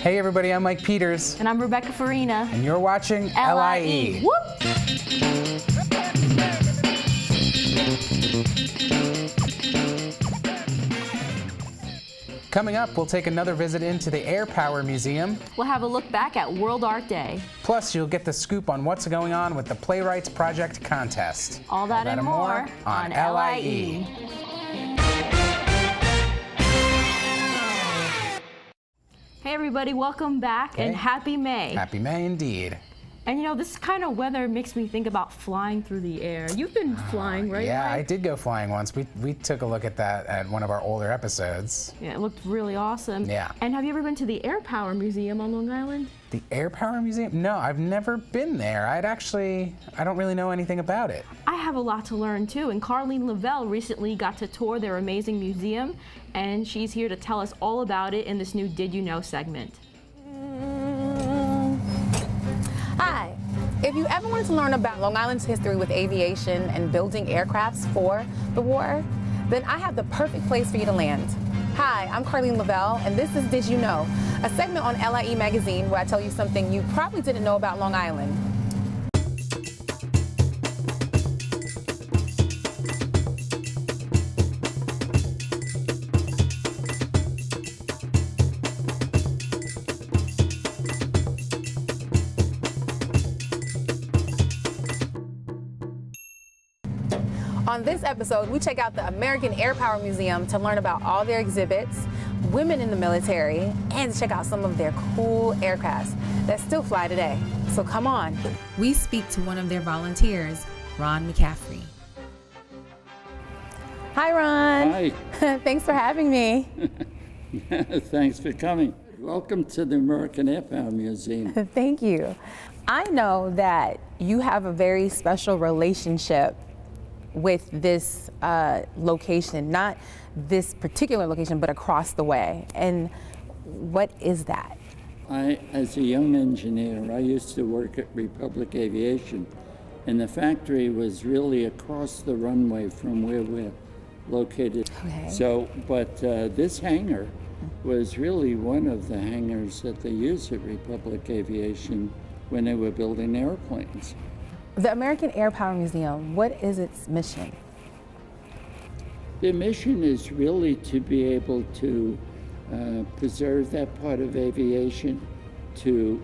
Hey everybody, I'm Mike Peters. And I'm Rebecca Farina. And you're watching LIE. Whoop! Coming up, we'll take another visit into the Air Power Museum. We'll have a look back at World Art Day. Plus, you'll get the scoop on what's going on with the Playwrights Project contest. All that and more on LIE. Hey everybody, welcome back and happy May. Happy May indeed. And you know, this kind of weather makes me think about flying through the air. You've been flying, right? Yeah, Mike? I did go flying once. We took a look at that at one of our older episodes. Yeah, it looked really awesome. Yeah. And have you ever been to the Air Power Museum on Long Island? The Air Power Museum? No, I've never been there. I don't really know anything about it. I have a lot to learn too, and Carlene Lavelle recently got to tour their amazing museum, and she's here to tell us all about it in this new Did You Know segment. Hi. If you ever wanted to learn about Long Island's history with aviation and building aircrafts for the war, then I have the perfect place for you to land. Hi, I'm Carlene Lavelle, and this is Did You Know, a segment on Lie Magazine where I tell you something you probably didn't know about Long Island. On this episode, we check out the American Air Power Museum to learn about all their exhibits, women in the military, and to check out some of their cool aircrafts that still fly today. So come on. We speak to one of their volunteers, Ron McCaffrey. Hi, Ron. Hi. Thanks for having me. Thanks for coming. Welcome to the American Air Power Museum. Thank you. I know that you have a very special relationship with this location, not this particular location, but across the way. And what is that? As a young engineer, I used to work at Republic Aviation, and the factory was really across the runway from where we're located. Okay. So, but this hangar was really one of the hangars that they used at Republic Aviation when they were building airplanes. The American Air Power Museum, what is its mission? Their mission is really to be able to preserve that part of aviation, to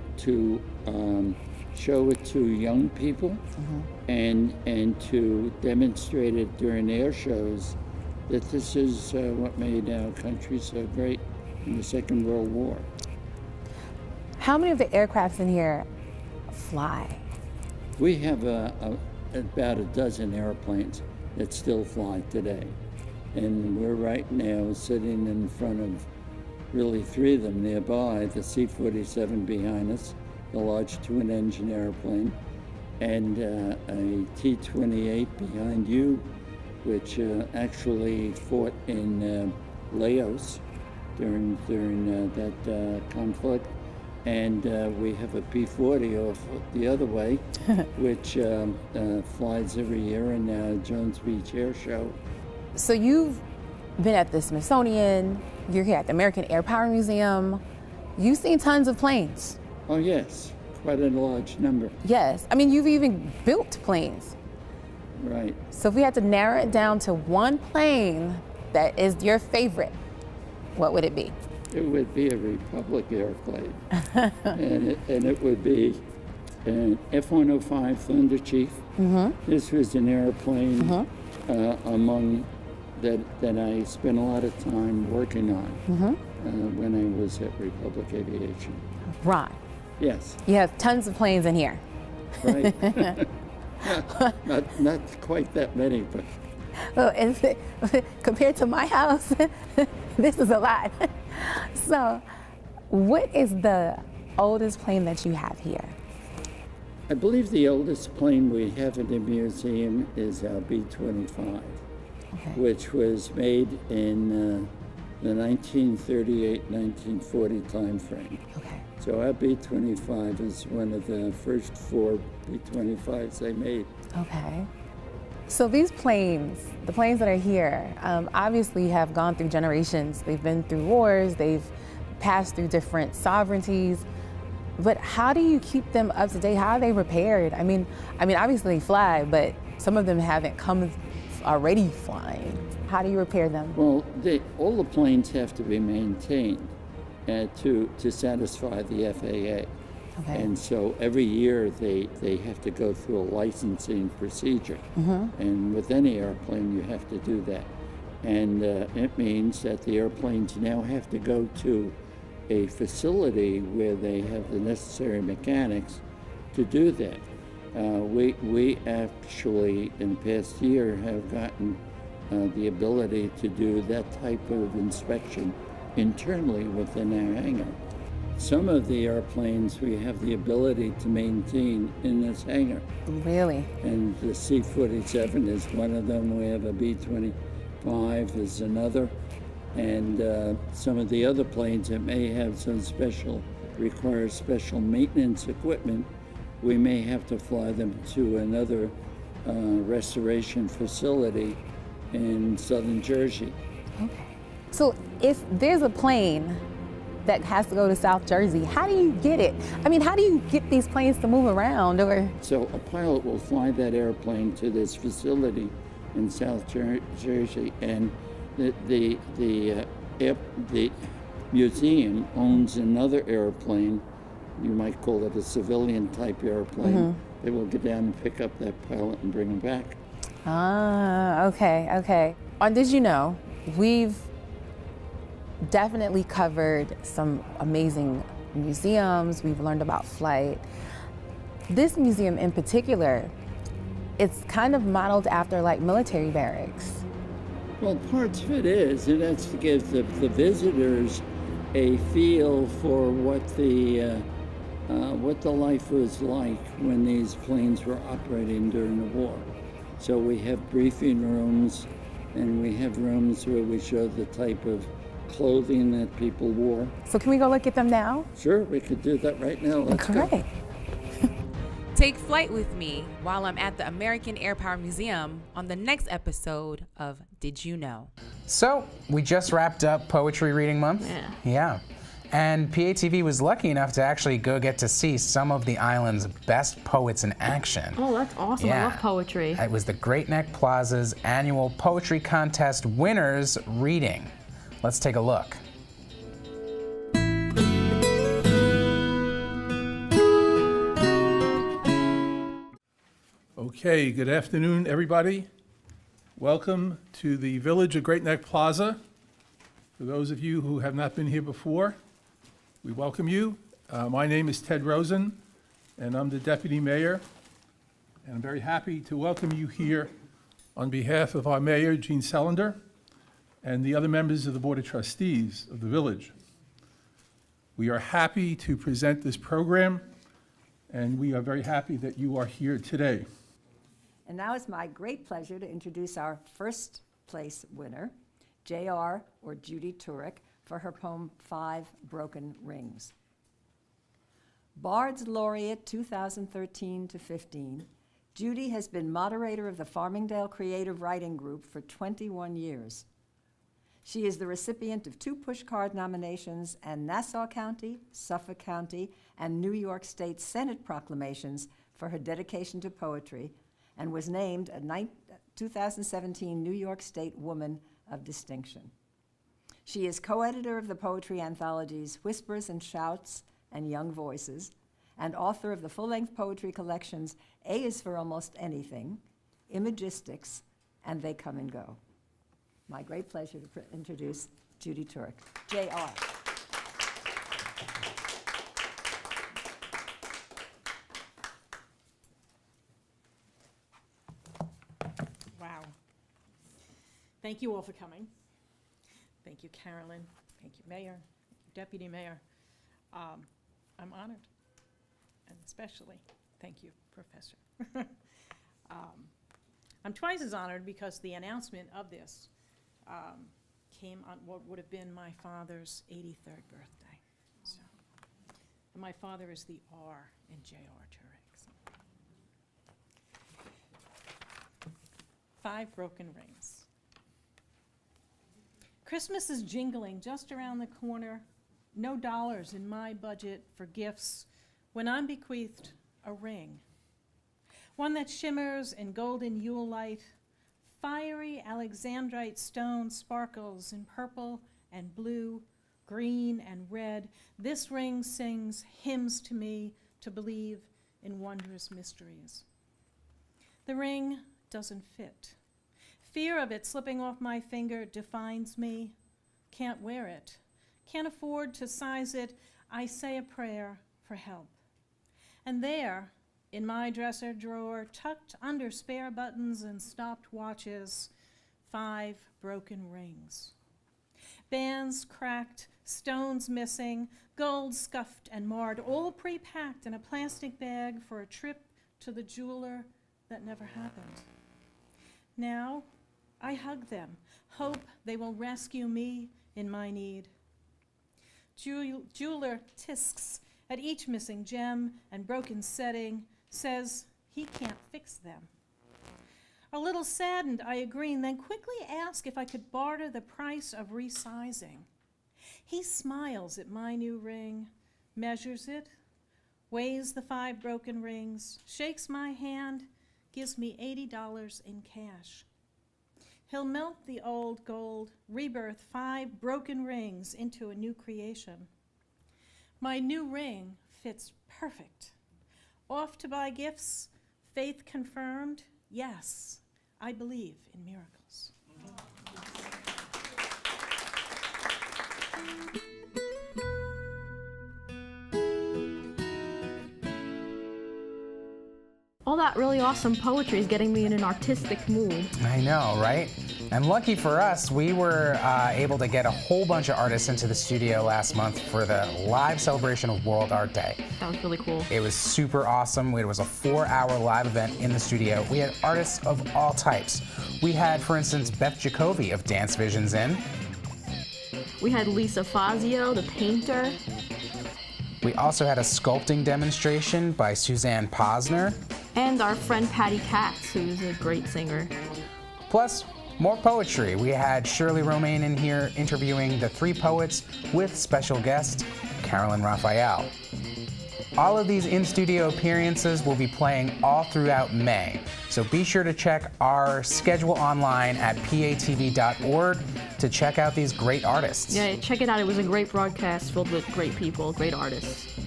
show it to young people, and to demonstrate it during air shows that this is what made our country so great in the Second World War. How many of the aircrafts in here fly? We have about a dozen airplanes that still fly today. And we're right now sitting in front of really three of them nearby, the C-47 behind us, the large twin-engine airplane, and a T-28 behind you, which actually fought in Laos during that conflict. And we have a P-40 off the other way, which flies every year in Jones Beach Air Show. So you've been at the Smithsonian, you're here at the American Air Power Museum. You've seen tons of planes. Oh yes, quite a large number. Yes, I mean, you've even built planes. Right. So if we had to narrow it down to one plane that is your favorite, what would it be? It would be a Republic airplane, and it would be an F-105 Thunder Chief. This was an airplane among that I spent a lot of time working on when I was at Republic Aviation. Ron, Yes. you have tons of planes in here. Right. not quite that many, but Well, compared to my house, this is a lot. So, what is the oldest plane that you have here? I believe the oldest plane we have in the museum is our B-25, which was made in the 1938-1940 time frame. Okay. So our B-25 is one of the first 4 B-25s they made. Okay. So these planes, the planes that are here, obviously have gone through generations. They've been through wars, they've passed through different sovereignties. But how do you keep them up to date? How are they repaired? I mean, obviously they fly, but some of them haven't come already flying. How do you repair them? Well, all the planes have to be maintained to satisfy the FAA. Okay. And so every year they have to go through a licensing procedure. And with any airplane, you have to do that. And it means that the airplanes now have to go to a facility where they have the necessary mechanics to do that. We actually, in the past year, have gotten the ability to do that type of inspection internally within our hangar. Some of the airplanes we have the ability to maintain in this hangar. Really? And the C-47 is one of them. We have a B-25 is another. And some of the other planes that may have some require special maintenance equipment, we may have to fly them to another restoration facility in southern Jersey. Okay. So if there's a plane that has to go to South Jersey, how do you get it? I mean, how do you get these planes to move around? Or So a pilot will fly that airplane to this facility in South Jersey, and the museum owns another airplane. You might call it a civilian type airplane. They will get down and pick up that pilot and bring him back. Ah, okay. On Did You Know, we've definitely covered some amazing museums. We've learned about flight. This museum in particular, it's kind of modeled after like military barracks. Well, parts of it is. It has to give the visitors a feel for what the life was like when these planes were operating during the war. So we have briefing rooms, and we have rooms where we show the type of clothing that people wore. So can we go look at them now? Sure, we could do that right now. Let's go. Great. Take flight with me while I'm at the American Air Power Museum on the next episode of Did You Know? So, we just wrapped up Poetry Reading Month. Yeah. And PATV was lucky enough to actually go get to see some of the island's best poets in action. Oh, that's awesome. I love poetry. It was the Great Neck Plaza's annual poetry contest winners reading. Let's take a look. Okay, good afternoon, everybody. Welcome to the Village of Great Neck Plaza. For those of you who have not been here before, we welcome you. My name is Ted Rosen, and I'm the Deputy Mayor. And I'm very happy to welcome you here on behalf of our Mayor, Gene Selander, and the other members of the Board of Trustees of the Village. We are happy to present this program, and we are very happy that you are here today. And now it's my great pleasure to introduce our first place winner, J.R. or Judy Turek, for her poem 5 Broken Rings. Bard's Laureate 2013-15, Judy has been moderator of the Farmingdale Creative Writing Group for 21 years. She is the recipient of 2 Pushcart nominations and Nassau County, Suffolk County, and New York State Senate proclamations for her dedication to poetry, and was named a 2017 New York State Woman of Distinction. She is co-editor of the poetry anthologies Whispers and Shouts and Young Voices, and author of the full-length poetry collections A is for Almost Anything, Imagistics, and They Come and Go. My great pleasure to introduce Judy Turek. J.R. Wow. Thank you all for coming. Thank you, Carolyn. Thank you, Mayor. Thank you, Deputy Mayor. I'm honored, and especially thank you, Professor. I'm twice as honored because the announcement of this came on what would have been my father's 83rd birthday. So, and my father is the R in J.R. Turek. So. 5 Broken Rings. Christmas is jingling just around the corner. no dollars in my budget for gifts when I'm bequeathed a ring. One that shimmers in golden Yule light, fiery alexandrite stone sparkles in purple and blue, green and red. This ring sings hymns to me to believe in wondrous mysteries. The ring doesn't fit. Fear of it slipping off my finger defines me. Can't wear it. Can't afford to size it. I say a prayer for help. And there, in my dresser drawer, tucked under spare buttons and stopped watches, 5 broken rings. Bands cracked, stones missing, gold scuffed and marred, all pre-packed in a plastic bag for a trip to the jeweler that never happened. Now, I hug them, hope they will rescue me in my need. Jeweler tisks at each missing gem and broken setting, says he can't fix them. A little saddened, I agree, and then quickly ask if I could barter the price of resizing. He smiles at my new ring, measures it, weighs the 5 broken rings, shakes my hand, gives me $80 in cash. He'll melt the old gold, rebirth 5 broken rings into a new creation. My new ring fits perfect. Off to buy gifts, faith confirmed. Yes, I believe in miracles. All that really awesome poetry is getting me in an artistic mood. I know, right? And lucky for us, we were able to get a whole bunch of artists into the studio last month for the live celebration of World Art Day. That was really cool. It was super awesome. It was a 4-hour live event in the studio. We had artists of all types. We had, for instance, Beth Jacoby of Dance Visions in. We had Lisa Fazio, the painter. We also had a sculpting demonstration by Suzanne Posner. And our friend Patty Katz, who's a great singer. Plus, more poetry. We had Shirley Romaine in here interviewing the 3 poets with special guest Carolyn Raphael. All of these in-studio appearances will be playing all throughout May, so be sure to check our schedule online at patv.org to check out these great artists. Yeah, check it out. It was a great broadcast filled with great people, great artists.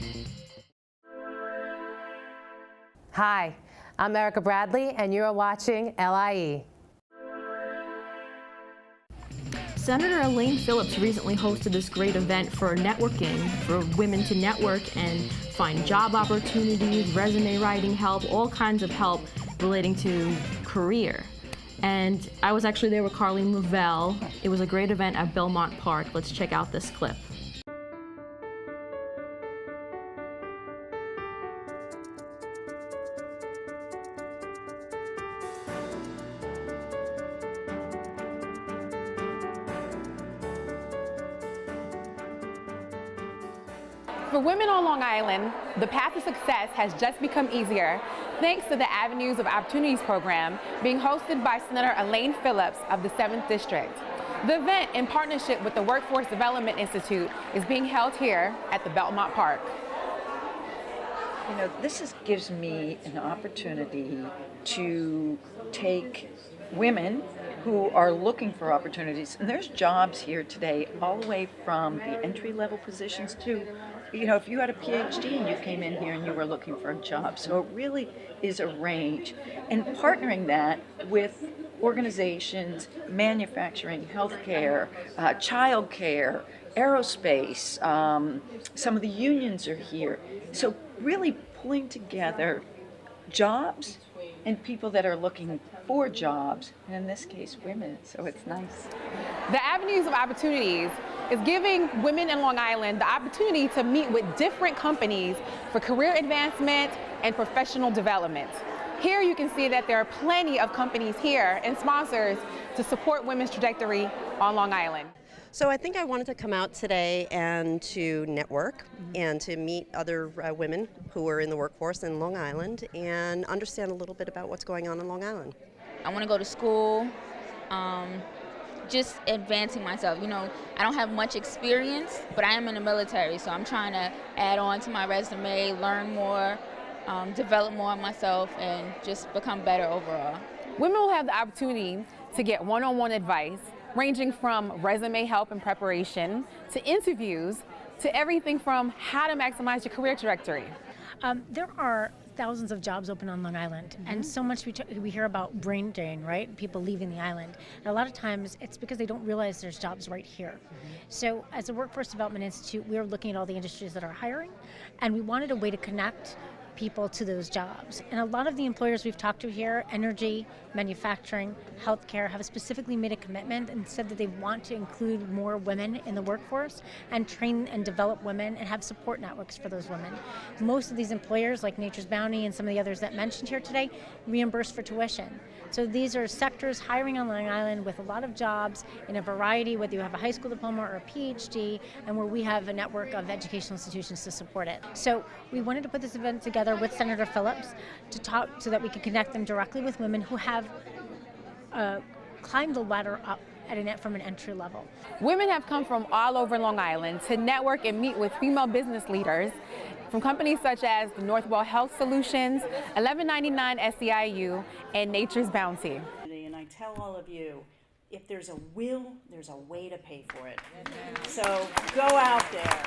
Hi, I'm Erica Bradley, and you're watching LIE. Senator Elaine Phillips recently hosted this great event for networking, for women to network and find job opportunities, resume writing help, all kinds of help relating to career. And I was actually there with Carleen Lavelle. It was a great event at Belmont Park. Let's check out this clip. For women on Long Island, the path to success has just become easier thanks to the Avenues of Opportunities program being hosted by Senator Elaine Phillips of the 7th District. The event, in partnership with the Workforce Development Institute, is being held here at the Belmont Park. You know, this gives me an opportunity to take women who are looking for opportunities, and there's jobs here today all the way from the entry-level positions to, you know, if you had a PhD and you came in here and you were looking for a job. So it really is a range. And partnering that with organizations, manufacturing, healthcare, childcare, aerospace, some of the unions are here. So really pulling together jobs and people that are looking for jobs, and in this case, women, so it's nice. The Avenues of Opportunities is giving women in Long Island the opportunity to meet with different companies for career advancement and professional development. Here you can see that there are plenty of companies here and sponsors to support women's trajectory on Long Island. So I think I wanted to come out today and to network and to meet other women who are in the workforce in Long Island and understand a little bit about what's going on in Long Island. I want to go to school, just advancing myself. You know, I don't have much experience, but I am in the military, so I'm trying to add on to my resume, learn more, develop more of myself, and just become better overall. Women will have the opportunity to get one-on-one advice, ranging from resume help and preparation, to interviews, to everything from how to maximize your career trajectory. There are thousands of jobs open on Long Island, and so much we hear about brain drain, right? People leaving the island. And a lot of times it's because they don't realize there's jobs right here. So as a Workforce Development Institute, we are looking at all the industries that are hiring, and we wanted a way to connect people to those jobs. And a lot of the employers we've talked to here, energy, manufacturing, healthcare, have specifically made a commitment and said that they want to include more women in the workforce and train and develop women and have support networks for those women. Most of these employers, like Nature's Bounty and some of the others that mentioned here today, reimburse for tuition. So these are sectors hiring on Long Island with a lot of jobs in a variety, whether you have a high school diploma or a PhD, and where we have a network of educational institutions to support it. So we wanted to put this event together with Senator Phillips to talk so that we could connect them directly with women who have climbed the ladder up from an entry level. Women have come from all over Long Island to network and meet with female business leaders from companies such as the Northwell Health Solutions, 1199 SEIU, and Nature's Bounty. And I tell all of you, if there's a will, there's a way to pay for it. So go out there.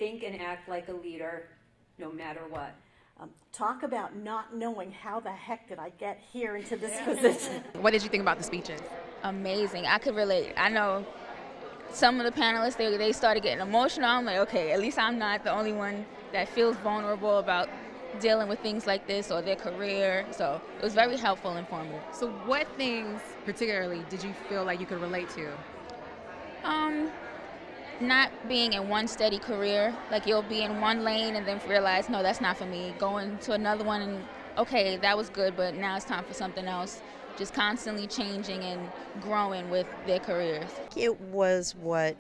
Think and act like a leader, no matter what. Talk about not knowing how the heck did I get here into this position. What did you think about the speeches? Amazing. I could relate. I know some of the panelists, they started getting emotional. I'm like, okay, at least I'm not the only one that feels vulnerable about dealing with things like this or their career. So it was very helpful and informative. So what things particularly did you feel like you could relate to? Not being in one steady career. Like you'll be in one lane and then realize, no, that's not for me. Going to another one and, okay, that was good, but now it's time for something else. Just constantly changing and growing with their careers. It was what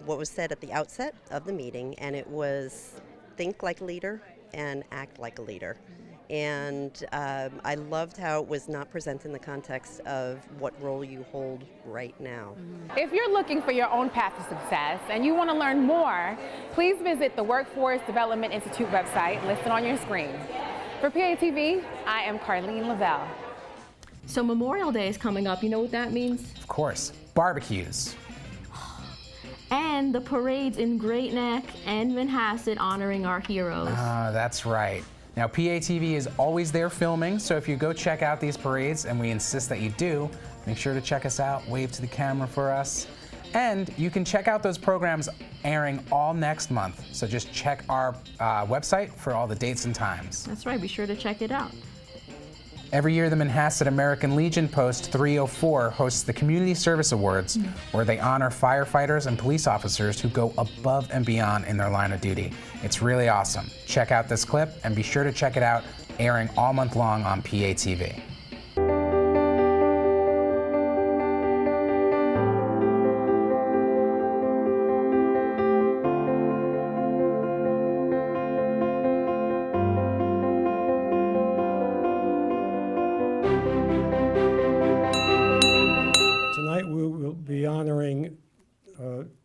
was said at the outset of the meeting, and it was think like a leader and act like a leader. And I loved how it was not presented in the context of what role you hold right now. If you're looking for your own path to success and you want to learn more, please visit the Workforce Development Institute website listed on your screen. For PATV, I am Carlene Lavelle. So Memorial Day is coming up. You know what that means? Of course, barbecues. And the parades in Great Neck and Manhasset honoring our heroes. That's right. Now, PATV is always there filming, so if you go check out these parades, and we insist that you do, make sure to check us out, wave to the camera for us. And you can check out those programs airing all next month. So just check our website for all the dates and times. That's right, be sure to check it out. Every year, the Manhasset American Legion Post 304 hosts the Community Service Awards, where they honor firefighters and police officers who go above and beyond in their line of duty. It's really awesome. Check out this clip and be sure to check it out, airing all month long on PATV.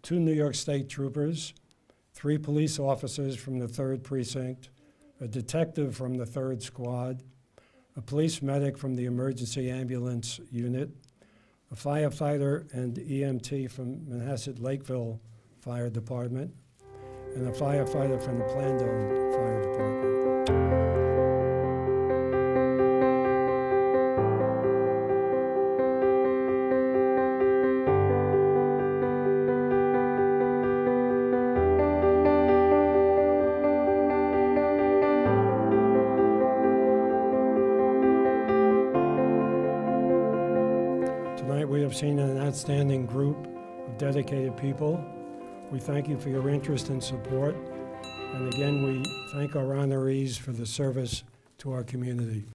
Two New York State troopers, 3 police officers from the 3rd Precinct, a detective from the 3rd Squad, a police medic from the Emergency Ambulance Unit, a firefighter and EMT from Manhasset Lakeville Fire Department, and a firefighter from the Plandome Fire Department. Seen an outstanding group of dedicated people. We thank you for your interest and support. And again, we thank our honorees for the service to our community.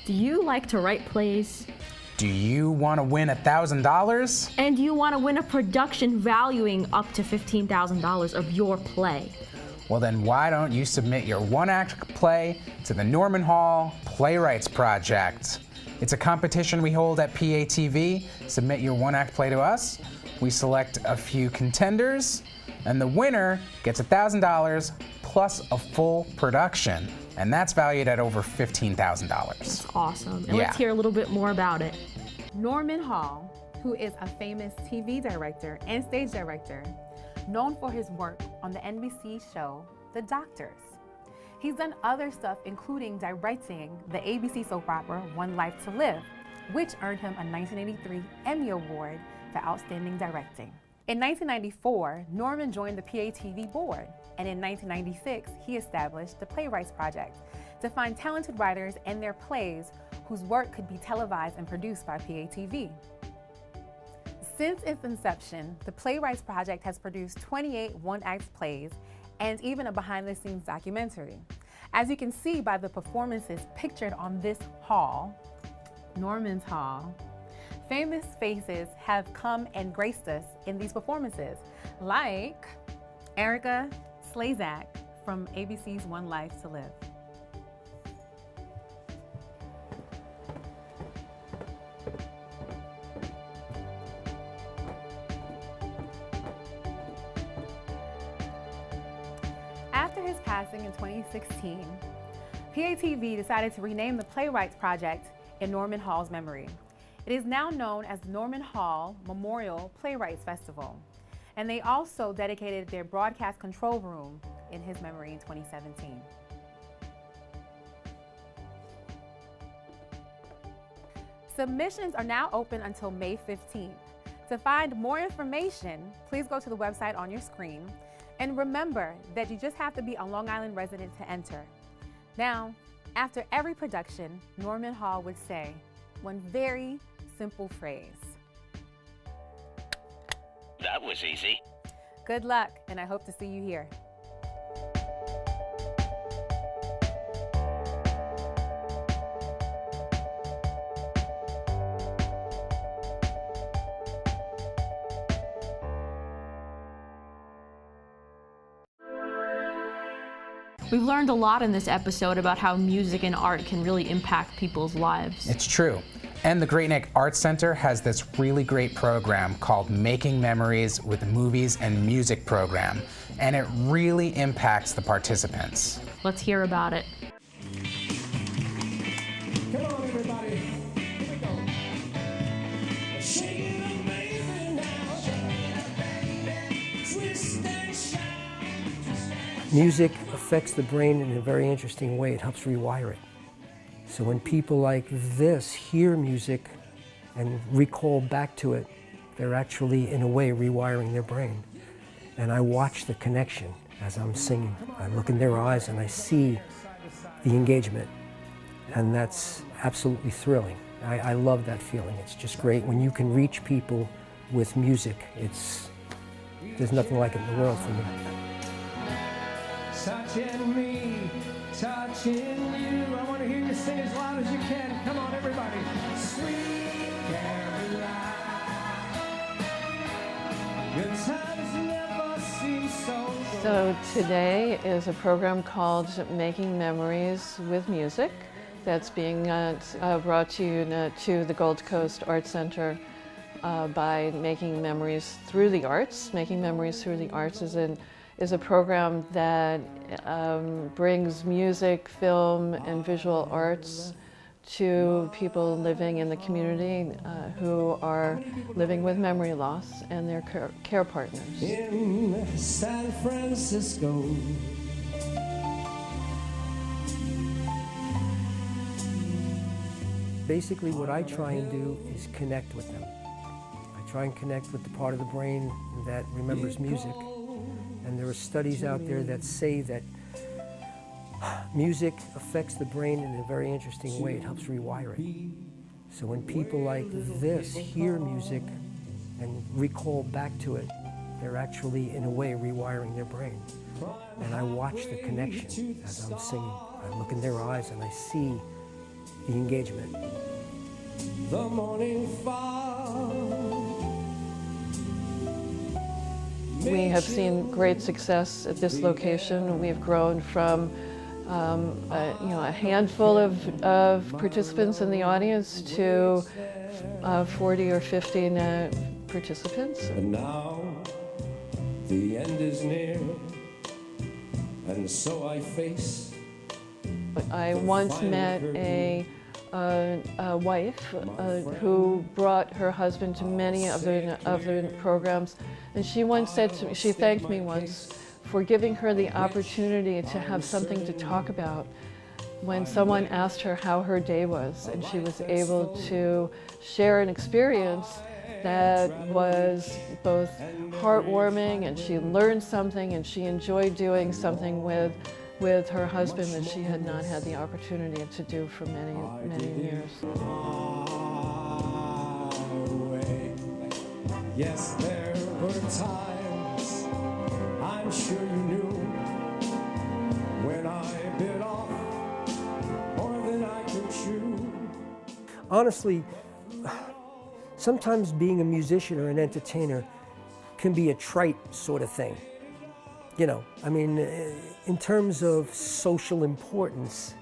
Do you like to write plays? Do you want to win $1,000? And do you want to win a production valuing up to $15,000 of your play? Well, then why don't you submit your one-act play to the Norman Hall Playwrights Project? It's a competition we hold at PATV. Submit your one-act play to us. We select a few contenders, and the winner gets $1,000 plus a full production. And that's valued at over $15,000. That's awesome. And Yeah. let's hear a little bit more about it. Norman Hall, who is a famous TV director and stage director, known for his work on the NBC show The Doctors. He's done other stuff, including directing the ABC soap opera One Life to Live, which earned him a 1983 Emmy Award for Outstanding Directing. In 1994, Norman joined the PATV board, and in 1996, he established the Playwrights Project to find talented writers and their plays whose work could be televised and produced by PATV. Since its inception, the Playwrights Project has produced 28 one-act plays and even a behind-the-scenes documentary. As you can see by the performances pictured on this hall, Norman's Hall, famous faces have come and graced us in these performances, like Erica Slazak from ABC's One Life to Live. After his passing in 2016, PATV decided to rename the Playwrights Project in Norman Hall's memory. It is now known as the Norman Hall Memorial Playwrights Festival, and they also dedicated their broadcast control room in his memory in 2017. Submissions are now open until May 15th. To find more information, please go to the website on your screen. And remember that you just have to be a Long Island resident to enter. Now, after every production, Norman Hall would say one very simple phrase. That was easy. Good luck, and I hope to see you here. We've learned a lot in this episode about how music and art can really impact people's lives. It's true. And the Great Neck Arts Center has this really great program called Making Memories with Movies and Music program, and it really impacts the participants. Let's hear about it. Come on, everybody. Here we go. Shake it up, baby, now. Shake it up, baby. Twist and shout. Music affects the brain in a very interesting way. It helps rewire it. So when people like this hear music and recall back to it, they're actually, in a way, rewiring their brain. And I watch the connection as I'm singing. I look in their eyes and I see the engagement. And that's absolutely thrilling. I love that feeling. It's just great when you can reach people with music. There's nothing like it in the world for me. Touching me, touching you. I want to hear you sing as loud as you can. Come on, everybody. Sweet Caroline. Good times never seem so good. So today is a program called Making Memories with Music that's being brought to you to the Gold Coast Arts Center by Making Memories Through the Arts. Making Memories Through the Arts is a program that brings music, film, and visual arts to people living in the community who are living with memory loss and their care partners. In San Francisco. Basically, what I try and do is connect with them. I try and connect with the part of the brain that remembers music. And there are studies out there that say that music affects the brain in a very interesting way. It helps rewire it. So when people like this hear music and recall back to it, they're actually, in a way, rewiring their brain. And I watch the connection as I'm singing. I look in their eyes and I see the engagement. The morning fall. We have seen great success at this location. We've grown from a handful of participants in the audience to 40 or 50 participants. And now the end is near, and so I face. I once met a wife who brought her husband to many of the programs, and she once said to me, she thanked me once for giving her the opportunity to have something to talk about when someone asked her how her day was, and she was able to share an experience that was both heartwarming, and she learned something, and she enjoyed doing something with her husband that she had not had the opportunity to do for many, many years. Yes, there were times I'm sure you knew when I bit off more than I could chew. Honestly, sometimes being a musician or an entertainer can be a trite sort of thing. You know, I mean, in terms of social importance,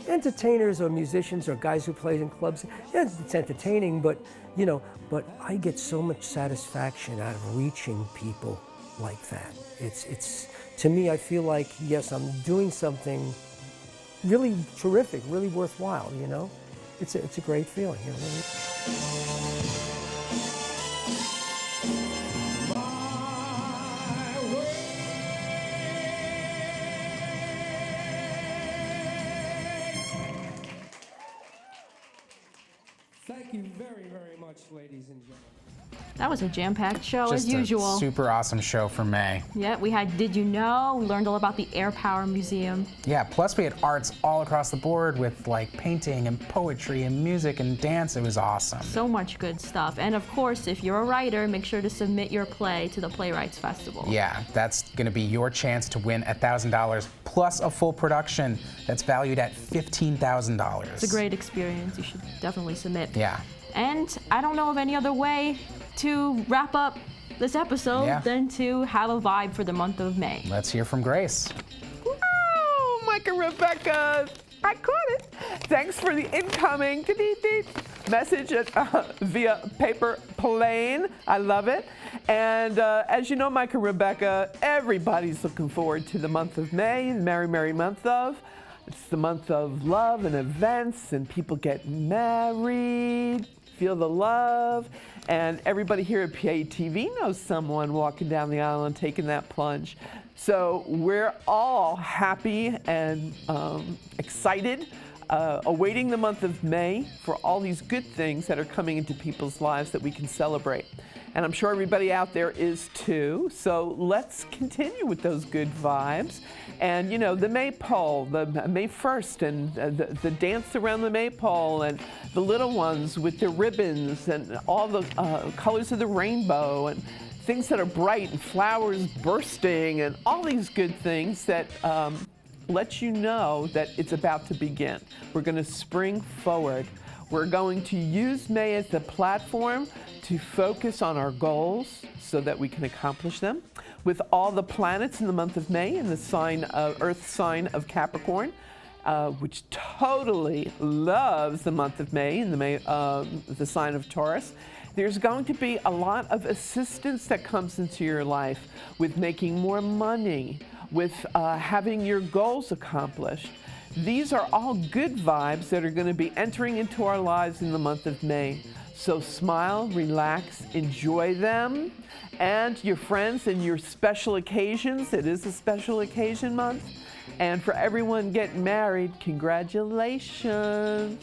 entertainers or musicians or guys who play in clubs, yeah, it's entertaining, but, you know, but I get so much satisfaction out of reaching people like that. It's to me, I feel like, yes, I'm doing something really terrific, really worthwhile, you know? It's a great feeling, you know? Thank you very, very much, ladies and gentlemen. That was a jam-packed show as Just usual. a super awesome show for May. Yeah, we had Did You Know? We learned all about the Air Power Museum. Yeah, plus we had arts all across the board with like painting and poetry and music and dance. It was awesome. So much good stuff. And of course, if you're a writer, make sure to submit your play to the Playwrights Festival. Yeah, that's going to be your chance to win $1,000 plus a full production that's valued at $15,000. It's a great experience. You should definitely submit. Yeah. And I don't know of any other way to wrap up this episode than to have a vibe for the month of May. Let's hear from Grace. Oh, Mike and Rebecca, I caught it. Thanks for the incoming message via paper plane. I love it. And as you know, Mike and Rebecca, everybody's looking forward to the month of May, Merry, Merry month of. It's the month of love and events, and people get married, feel the love, and everybody here at Patv knows someone walking down the aisle and taking that plunge. So we're all happy and excited, awaiting the month of May for all these good things that are coming into people's lives that we can celebrate. And I'm sure everybody out there is too. So let's continue with those good vibes. And you know, the maypole, the May 1st, and the dance around the maypole, and the little ones with their ribbons, and all the colors of the rainbow, and things that are bright, and flowers bursting, and all these good things that let you know that it's about to begin. We're going to spring forward. We're going to use May as the platform to focus on our goals so that we can accomplish them. With all the planets in the month of May in the sign of Earth sign of Capricorn, which totally loves the month of May in the sign of Taurus, there's going to be a lot of assistance that comes into your life with making more money, with having your goals accomplished. These are all good vibes that are going to be entering into our lives in the month of May. So smile, relax, enjoy them. And your friends and your special occasions, it is a special occasion month. And for everyone getting married, congratulations.